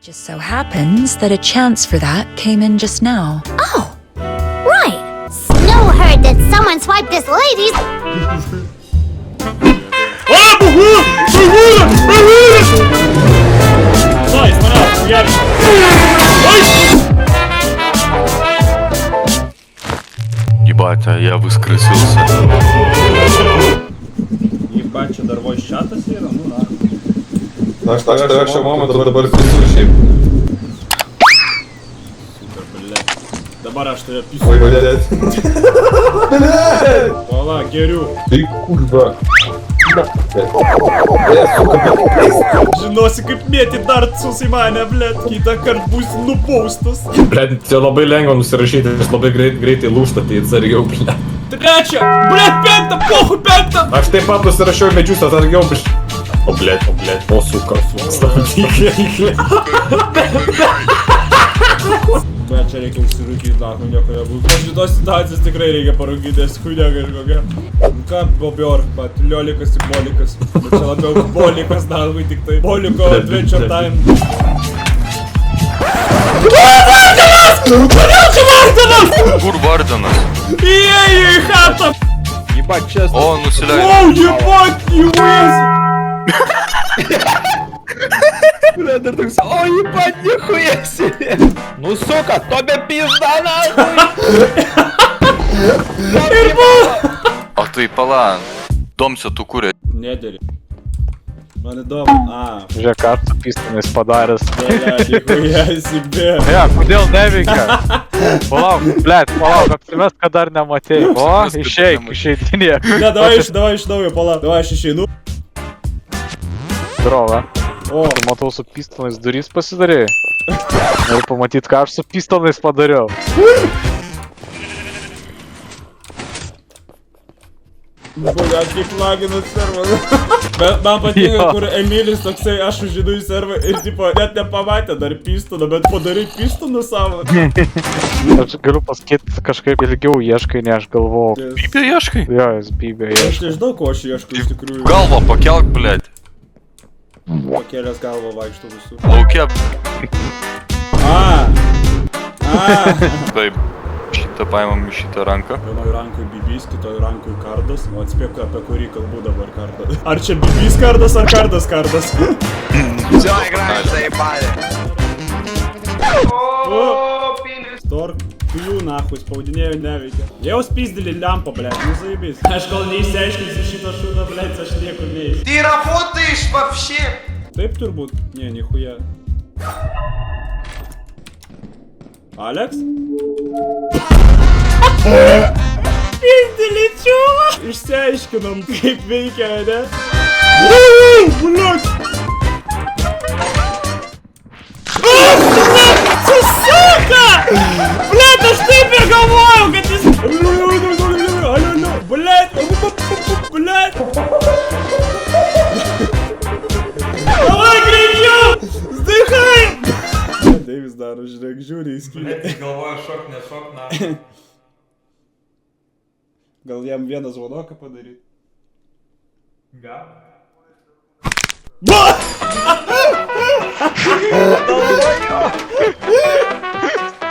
Just so happens that a chance for that came in just now. Oh, right. Snow heard that someone swiped this lady's. Ебать, а я воскресился. Ебать, что дорвой чата сіра? Ну нахуй. Так, якщо мама, то добре присущий. Сука, блядь. Да бара, что я пишу. Ой, блядь. Вала, Герю. Ты курва. Сука, Žinosi, kaip mėti dartsus į mane, blėt. Kitą kartą bus nubaustas. Блядь, čia labai lengva nusirašyti, aš labai greitai lūžta, tai atsargiau, blядь. Trečia! Blėt, penktą, pohu, penktą! Aš taip pat nusirašiau medžius, atsargiau, blядь. O, suka. Tiklė. Bet čia reikia užsirūkyti, nahų, nieko nebus. Po šitos situacijos tikrai reikia parūkyti, nes хуйня kažkokia. Nu ką, bobior, pat, liolikas ir bolikas. Bet čia labiau bolikas, nahų, tik tai. Boliko adventure time. Kur Vardanas? Įėjo į chatą! Ебать, честно. О, ну селяй. Оу, ебать, ебать! Бля, да так... О, ебать, нихуя себе! Ну, сука, тебе пизда нахуй! А ты пала. Домся ту курė. Nederi. Man įdomu, Вже карту пістонės padaręs. Нихуя себе. Kodėl neveikia? Palauk, apsimest, kad dar nematėjai. O, išeik, išeidinė. Ne, давай iš naujo, pala. Давай aš išeinu. Drova. O, Tu matau su pistonais durys pasidarėjai. Noriu pamatyti, ką aš su pistonais padariau. Bля, kiek laginus servas. Bet man patinka, kur Emilis toksai, aš užžinu į servą ir tipo, net nepamatė dar pistoną, bet padarai pistoną savo. Aš galiu pasakyti, kažkaip ilgiau ieškai, ne aš galvojau. Bybė ieškai? Jo, jis bybė Aš ieškai. nežinau, ko aš ieškau iš tikrųjų. Galvą pakelk, blėt. Pakėlęs galvą vaikšto visų. Laukia. Taip. Šitą paimam į šitą ranką. Vienoj rankoj bibys, kitoj rankoj kardas. O atspėk, apie kurį kalbu dabar kardą. Ar čia bibys kardas, ar kardas kardas? Все, играем, заебали. Stork, jų nahui, spaudinėjų neveikia. Jau spizdėlį lempą, blėt, nu zaibys. Aš kol neįsiaiškinsiu šitą šūdą, blėt, aš niekur neįsiu. Ты работаешь вообще? Taip turbūt? Ne, nichuja. Aleks? Spizdėlį čiūvą! Išsiaiškinom, kaip veikia, ne? Blėt! Susuka! Блядь, aš taip ir galvojau, kad jis... Блядь, блядь! Давай, greičiau! Zdychai! Deivis daro, žiūrėk, žiūri į skylę. Блядь, galvoju, šok, nešok, na. Gal jam vieną zvonoką padaryti? Gal.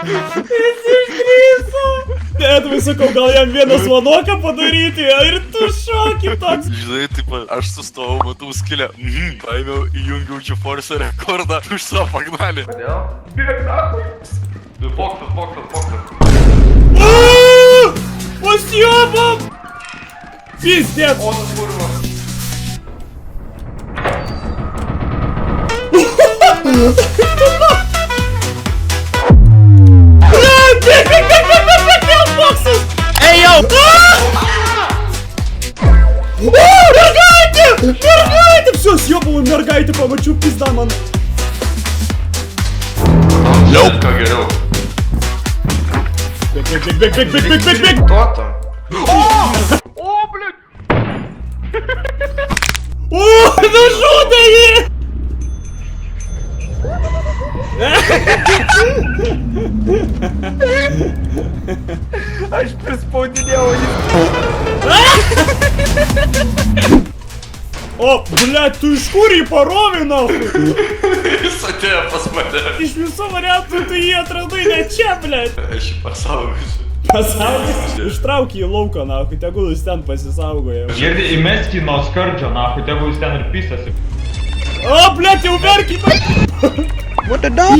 Jis išdrįso! Edvai sakau, gal jam vieną zvonoką padaryti, ir tu šoki toks. Žinai, taip, aš sustojau, matau skilę. Paėmiau, įjungiau GeForce rekordą. Užsavo pagnalį. Poktas. Pasiobam! Пиздец! Он курва. Бег, боксус! Эй, йоу! Мергайте! Все, съебал, мергайте, помочу, пизда, ман. Ką geriau. Бег! Кто там? О, ну жуды! Аж присподнял. О, блядь, tu iš kur jį parovė, nahui? Jis atėjo pas mane. Iš visų variantų tu jį atradai ne čia, blядь. Aš jį pasaugosiu. Pasaulis. Ištrauk jį į lauką, nahui, tegul jis ten pasisaugoja. Girdi, įmesk jį nuo skardžio, nahui, tegul jis ten ir pisasi. O, blядь, jau verkime. What the dog? O,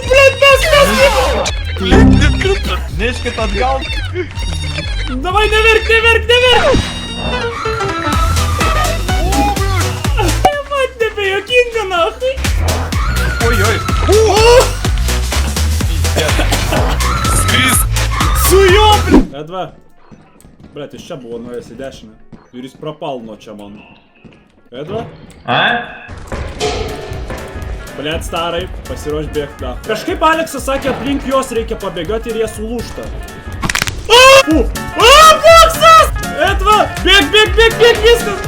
blядь, mes. Neškit atgal. Давай, neverk. Mat, nebejokinga, nahui. Ой-ой. Скріз. Su juo, blядь. Edva. Блядь, iš čia buvo nuėjęs į dešinę. Ir jis propal nuo čia man. Edva? A? Blėt, starai, pasiruoš bėgti. Kažkaip Aleksas sakė, aplink juos reikia pabėgioti ir jie sulūžta. Boksas! Edva, bėg, viskas!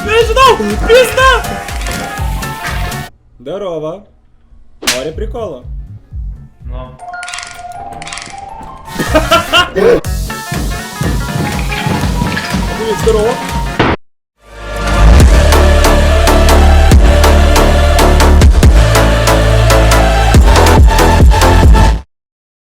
Nežinau, pizda! Darova. Nori prikolo? Nu. Здорово.